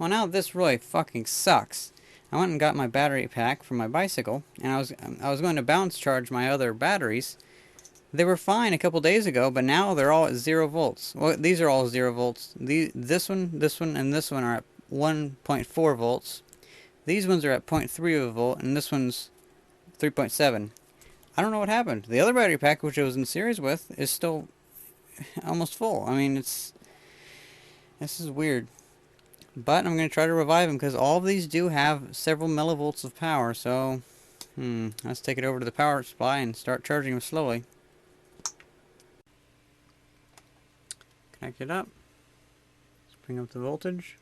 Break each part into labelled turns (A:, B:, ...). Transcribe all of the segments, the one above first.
A: Well, now this really fucking sucks. I went and got my battery pack for my bicycle, and I was going to bounce charge my other batteries. They were fine a couple days ago, but now they're all at 0 volts. Well, these are all 0 volts. This one, and this one are at 1.4 volts. These ones are at 0.3 of a volt, and this one's 3.7. I don't know what happened. The other battery pack, which I was in series with, is still almost full. I mean, this is weird. But I'm going to try to revive them because all of these do have several millivolts of power. So, let's take it over to the power supply and start charging them slowly. Connect it up. Let's bring up the voltage.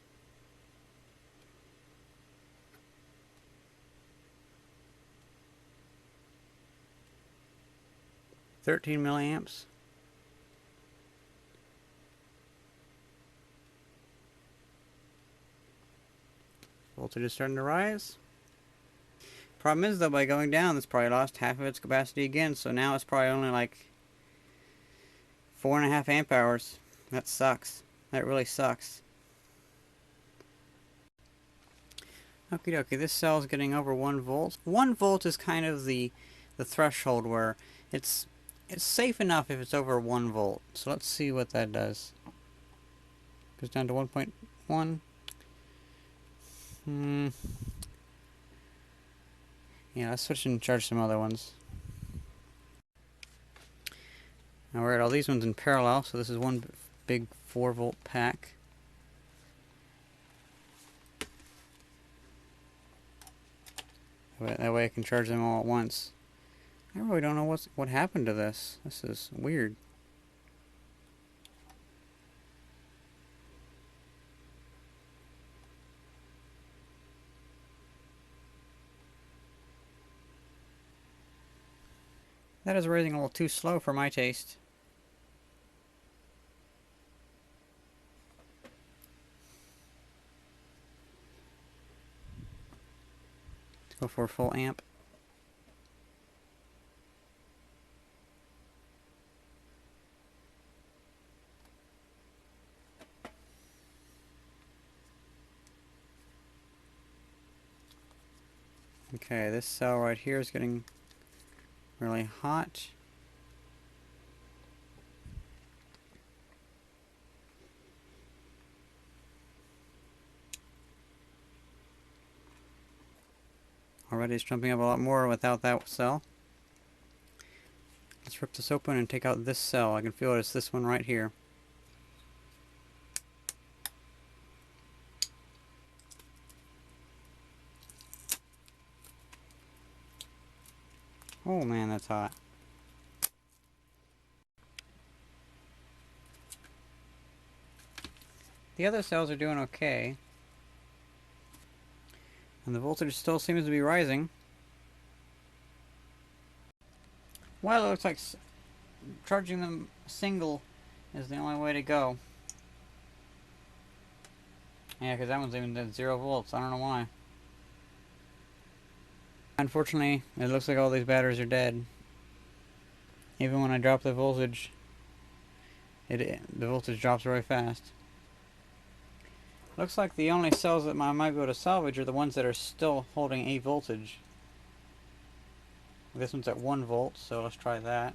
A: $13 milliamps. Voltage is starting to rise. Problem is though, by going down, it's probably lost half of its capacity again. So now it's probably only like 4.5 amp hours. That sucks. That really sucks. Okie dokie, this cell is getting over 1 volt. 1 volt is kind of the threshold where it's safe enough if it's over 1 volt. So let's see what that does. Goes down to 1.1. Yeah, let's switch and charge some other ones. Now we're at all these ones in parallel, so this is one big 4-volt pack. That way I can charge them all at once. I really don't know what happened to this. This is weird. That is raising a little too slow for my taste. Let's go for a full amp. Okay, this cell right here is getting really hot. Already it's jumping up a lot more without that cell. Let's rip this open and take out this cell. I can feel it. It's this one right here. Oh man, that's hot. The other cells are doing okay. And the voltage still seems to be rising. Well, it looks like charging them single is the only way to go. Yeah, because that one's even at 0 volts. I don't know why. Unfortunately, it looks like all these batteries are dead. Even when I drop the voltage, the voltage drops very fast. Looks like the only cells that I might be able to salvage are the ones that are still holding a voltage. This one's at 1 volt, so let's try that.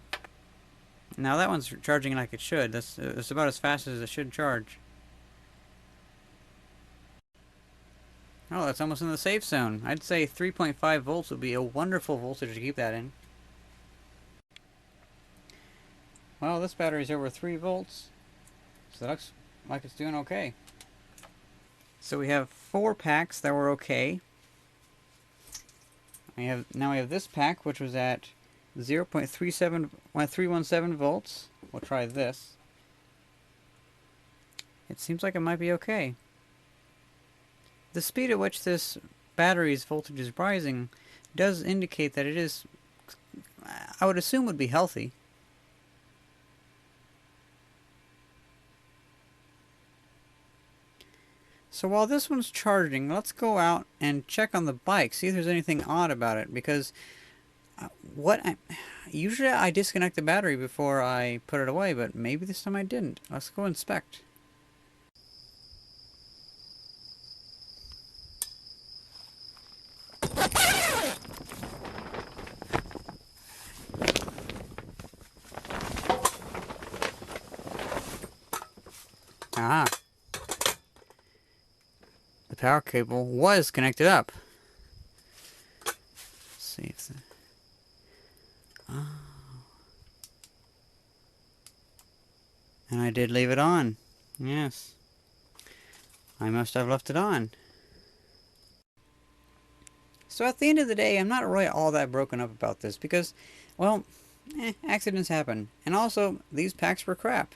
A: Now that one's charging like it should. It's about as fast as it should charge. Oh, that's almost in the safe zone. I'd say 3.5 volts would be a wonderful voltage to keep that in. Well, this battery's over 3 volts, so that looks like it's doing okay. So we have 4 packs that were okay. Now we have this pack, which was at 0.317 volts. We'll try this. It seems like it might be okay. The speed at which this battery's voltage is rising does indicate that it is, I would assume, would be healthy. So while this one's charging, let's go out and check on the bike, see if there's anything odd about it, because usually I disconnect the battery before I put it away, but maybe this time I didn't. Let's go inspect. power cable was connected up. Let's see if the... Oh. And I did leave it on. Yes. I must have left it on. So at the end of the day, I'm not really all that broken up about this because, well, accidents happen. And also, these packs were crap.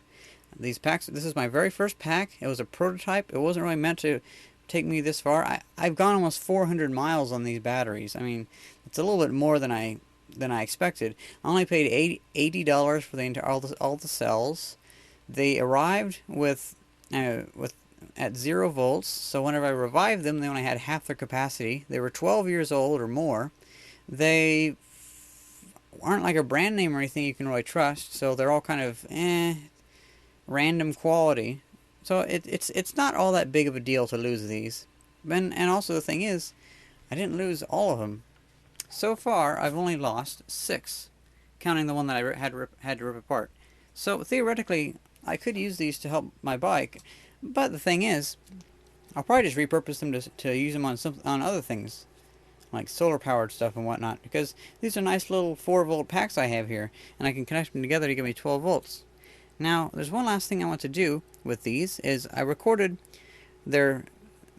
A: These packs, this is my very first pack. It was a prototype. It wasn't really meant to take me this far. I've gone almost 400 miles on these batteries. I mean, it's a little bit more than I expected. I only paid $80 for the all the cells. They arrived with at 0 volts, so whenever I revived them, they only had half their capacity. They were 12 years old or more. They aren't like a brand name or anything you can really trust, so they're all kind of random quality. So it's not all that big of a deal to lose these. And also the thing is, I didn't lose all of them. So far, I've only lost 6, counting the one that I had to rip apart. So theoretically, I could use these to help my bike, but the thing is, I'll probably just repurpose them to use them on other things, like solar powered stuff and whatnot, because these are nice little 4-volt packs I have here, and I can connect them together to give me 12 volts. Now, there's one last thing I want to do with these, is I recorded their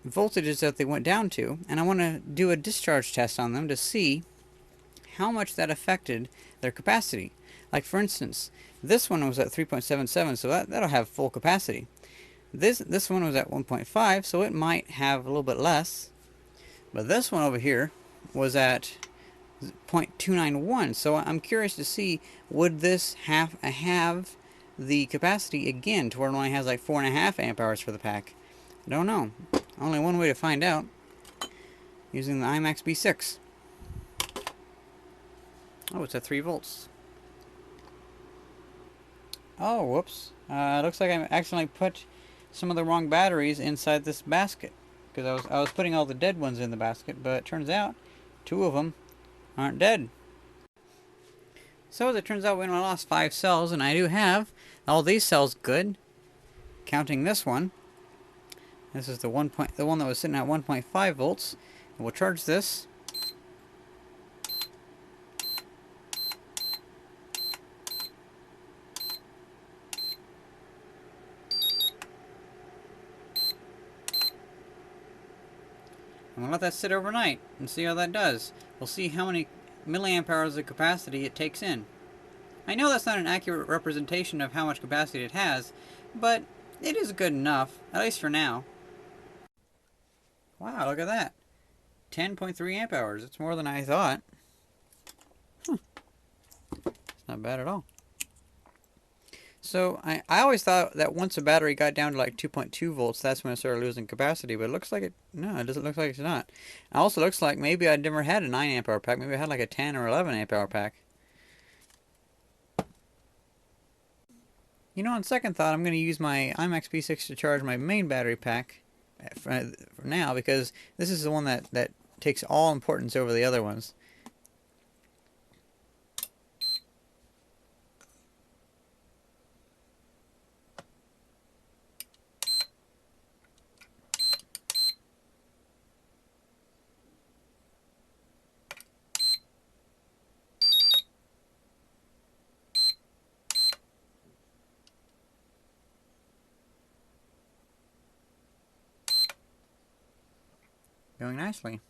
A: voltages that they went down to, and I want to do a discharge test on them to see how much that affected their capacity. Like for instance, this one was at 3.77, so that'll have full capacity. This one was at 1.5, so it might have a little bit less. But this one over here was at 0.291, so I'm curious to see, would this have the capacity again to where it only has like 4.5 amp hours for the pack? I don't know. Only one way to find out, using the IMAX B6. Oh, it's at 3 volts. Oh, whoops. Looks like I accidentally put some of the wrong batteries inside this basket. Because I was putting all the dead ones in the basket, but it turns out 2 of them aren't dead. So as it turns out, we only lost 5 cells, and I do have all these cells good, counting this one. This is the one that was sitting at 1.5 volts. And we'll charge this. I'm going to let that sit overnight and see how that does. We'll see how many milliamp hours of capacity it takes in. I know that's not an accurate representation of how much capacity it has, but it is good enough, at least for now. Wow, look at that. 10.3 amp hours. It's more than I thought. It's not bad at all. So I always thought that once a battery got down to like 2.2 volts, that's when it started losing capacity. But it looks like no, it doesn't look like it's not. It also looks like maybe I'd never had a 9 amp hour pack. Maybe I had like a 10 or 11 amp hour pack. You know, on second thought, I'm going to use my IMAX B6 to charge my main battery pack for now, because this is the one that takes all importance over the other ones. Going nicely.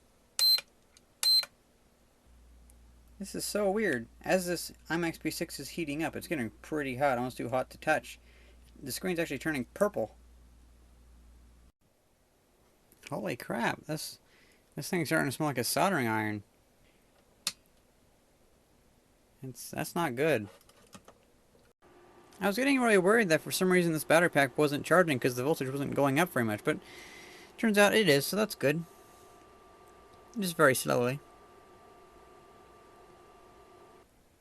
A: This is so weird. As this IMAX B6 is heating up, it's getting pretty hot, almost too hot to touch. The screen's actually turning purple. Holy crap, this thing's starting to smell like a soldering iron. That's not good. I was getting really worried that for some reason this battery pack wasn't charging because the voltage wasn't going up very much, but turns out it is, so that's good. Just very slowly.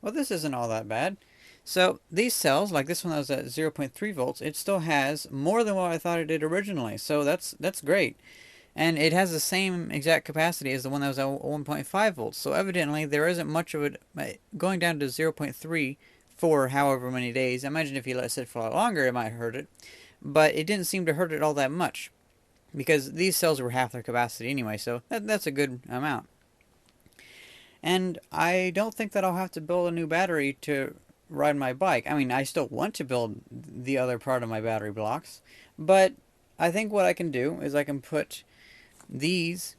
A: Well, this isn't all that bad. So these cells, like this one that was at 0.3 volts, it still has more than what I thought it did originally. So that's great. And it has the same exact capacity as the one that was at 1.5 volts. So evidently there isn't much of it going down to 0.3 for however many days. I imagine if you let it sit for a lot longer, it might hurt it. But it didn't seem to hurt it all that much. because these cells were half their capacity anyway, so that's a good amount. And I don't think that I'll have to build a new battery to ride my bike. I mean, I still want to build the other part of my battery blocks, but I think what I can do is I can put these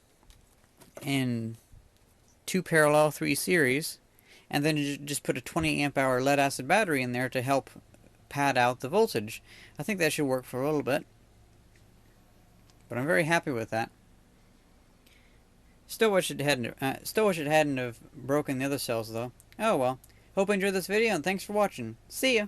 A: in 2 parallel 3 series, and then just put a 20 amp hour lead acid battery in there to help pad out the voltage. I think that should work for a little bit, but I'm very happy with that. Still wish it hadn't have broken the other cells though. Oh well. Hope you enjoyed this video and thanks for watching. See ya!